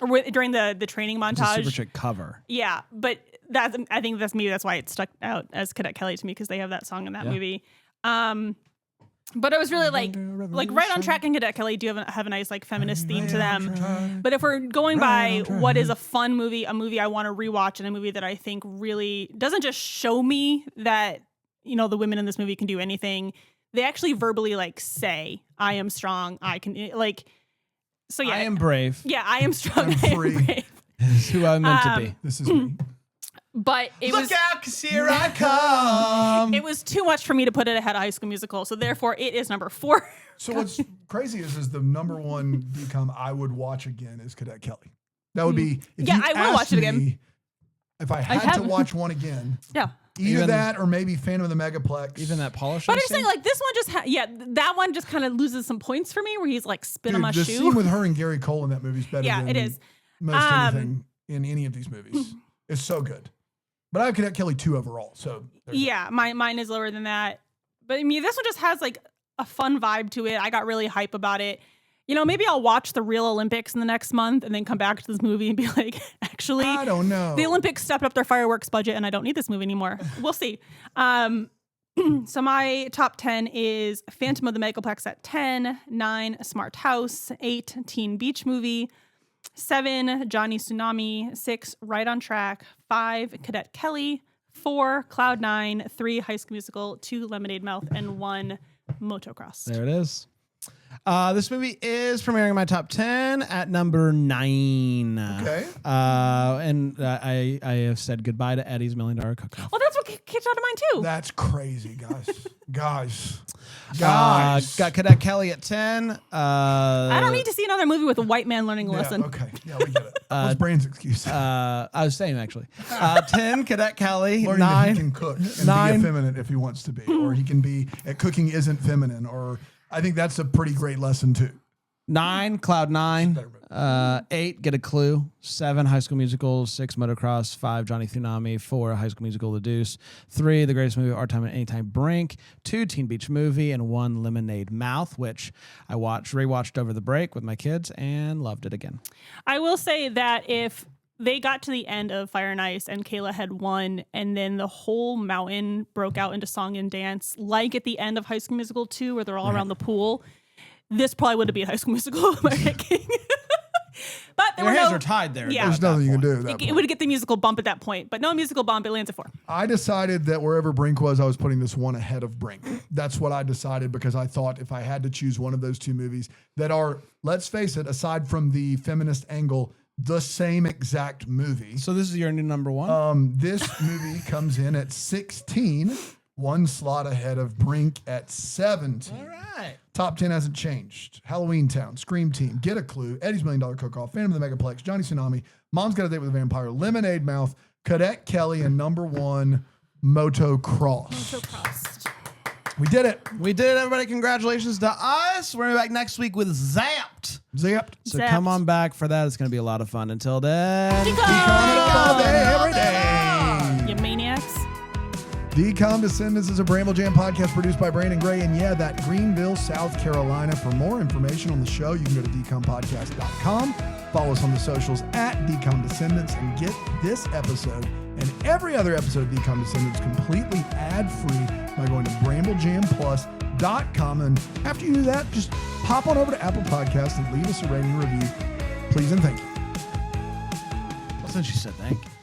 or during the training It's a montage. Super Chick cover. Yeah, but I think that's why it stuck out as Cadet Kelly to me, because they have that song in that movie. But it was really like right on track in Cadet Kelly do have a nice like feminist theme to them. But if we're going by what is a fun movie, a movie I want to rewatch, and a movie that I think really doesn't just show me that, you know, the women in this movie can do anything. They actually verbally like say, I am strong, I can, like, so yeah. I am brave. Yeah, I am strong, I'm I am free. brave. This is who I'm meant to be. This is me. But it was out, 'cause here I come. it was too much for me to put it ahead of High School Musical, so therefore it is number 4. So what's crazy is the number one DCOM I would watch again is Cadet Kelly. That would be if Yeah, you I will asked watch it again. me If I had to haven't. watch one again, Yeah. either Even- that or maybe Phantom of the Megaplex. Even that polish. But I'm just saying, like, this one just that one just kind of loses some points for me, where he's like spin on my the shoe. scene with her and Gary Cole in that movie is better Yeah, than it is. most anything in any of these movies. It's so good. But I have Cadet Kelly 2 overall. So there's Yeah, mine is lower than that. But I mean, this one just has like a fun vibe to it. I got really hype about it. You know, maybe I'll watch the real Olympics in the next month and then come back to this movie and be like, actually, I don't know. the Olympics stepped up their fireworks budget and I don't need this movie anymore. We'll see. So my top 10 is Phantom of the Megaplex at 10, 9, Smart House, 8, Teen Beach Movie, 7, Johnny Tsunami, 6, Right on Track, 5, Cadet Kelly, 4, Cloud 9, 3, High School Musical, 2, Lemonade Mouth, and 1, Motocross. There it is. This movie is premiering in my top 10 at number 9. Okay. I have said goodbye to Eddie's $1 Million Cook-Off. Well, that's what kicked out of mine too. That's crazy, guys. guys. Got Cadet Kelly at 10. I don't need to see another movie with a white man learning a Yeah, lesson. okay. Yeah, we get it. What's Brand's excuse? I was saying actually. 10, Cadet Kelly. Learning that 9. he can cook and 9. be effeminate if he wants to be, or he can be at cooking isn't feminine, or I think that's a pretty great lesson too. 9, Cloud 9. 8, Get a Clue. 7, High School Musical. 6, Motocross. 5, Johnny Tsunami. 4, High School Musical, The Deuce. 3, The Greatest Movie of Our Time and Anytime, Brink. 2, Teen Beach Movie. And 1, Lemonade Mouth, which I rewatched over the break with my kids and loved it again. I will say that if they got to the end of Fire and Ice and Kayla had won, and then the whole mountain broke out into song and dance, like at the end of High School Musical 2, where they're all around the pool, this probably would have been High School Musical by ranking. But there Your were hands no, are tied there. Yeah. There's nothing you can do. At that it point. would get the musical bump at that point, but no musical bump. It lands at 4. I decided that wherever Brink was, I was putting this one ahead of Brink. That's what I decided, because I thought if I had to choose one of those two movies that are, let's face it, aside from the feminist angle, the same exact movie. So this is your new number 1? This movie comes in at 16, one slot ahead of Brink at 17. All right. Top 10 hasn't changed. Halloween Town, Scream Team, Get a Clue, Eddie's $1 Million Cook-Off, Phantom of the Megaplex, Johnny Tsunami, Mom's Got a Date with a Vampire, Lemonade Mouth, Cadet Kelly, and number 1, Motocross. We did it. We did it, everybody. Congratulations to us. We're going to be back next week with Zapped. Zapped. So Zapped. come on back for that. It's going to be a lot of fun. Until then. DCOM all day, every day. You maniacs. DCOM Descendants is a Bramble Jam podcast produced by Brandon Gray. And yeah, that Greenville, South Carolina. For more information on the show, you can go to DCOMpodcast.com. Follow us on the socials at DCOM Descendants and get this episode and every other episode of DCOM Descendants completely ad-free by going to BrambleJamPlus.com. snowboarder.com. And after you do that, just pop on over to Apple Podcasts and leave us a rating and review. Please and thank you. Well, since you said thank you.